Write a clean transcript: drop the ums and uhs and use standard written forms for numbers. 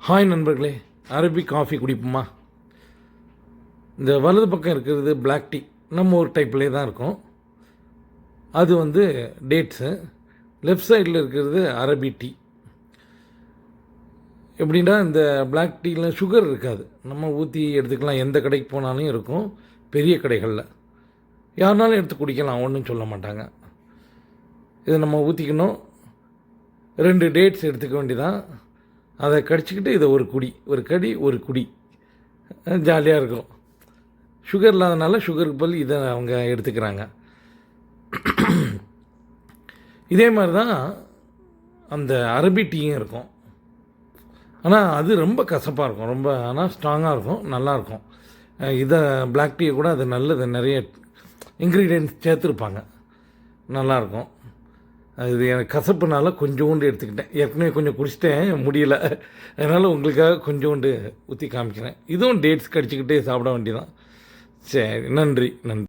Hi நண்பர்களே, Arabic coffee குடிப்போமா? இந்த வலது பக்கம் இருக்கிறது பிளாக் டீ, நம்ம ஒரு டைப்லேயே தான் இருக்கும். அது டேட்ஸு. லெஃப்ட் சைடில் இருக்கிறது அரபி டீ. எப்படின்னா இந்த பிளாக் டீயில் சுகர் இருக்காது, நம்ம ஊற்றி எடுத்துக்கலாம். எந்த கடைக்கு போனாலும் இருக்கும், பெரிய கடைகளில் யாருனாலும் எடுத்து குடிக்கலாம், ஒன்றும் சொல்ல மாட்டாங்க. இதை நம்ம ஊற்றிக்கணும். 2 டேட்ஸ் எடுத்துக்க வேண்டியதான். அதை கடிச்சிக்கிட்டு இதை ஒரு குடி ஜாலியாக இருக்கும். சுகர் இல்லாதனால சுகருக்கு பதில் இதை அவங்க எடுத்துக்கிறாங்க. இதே மாதிரி தான் அந்த அரபி டீயும் இருக்கும். ஆனால் அது ரொம்ப கசப்பாக இருக்கும், ஆனால் ஸ்ட்ராங்காக இருக்கும், நல்லாயிருக்கும். இதை பிளாக் டீயை கூட அது நல்லது, நிறைய இன்க்ரீடியன்ட்ஸ் சேர்த்துருப்பாங்க, நல்லாயிருக்கும். அது எனக்கு கசப்புனால கொஞ்சோண்டு எடுத்துக்கிட்டேன். ஏற்கனவே கொஞ்சம் குடிச்சிட்டேன், முடியலை. அதனால் உங்களுக்காக கொஞ்சோண்டு ஊற்றி காமிக்கிறேன். இதுவும் டேட்ஸ் கடிச்சிக்கிட்டே சாப்பிட வேண்டியதான். சரி, நன்றி.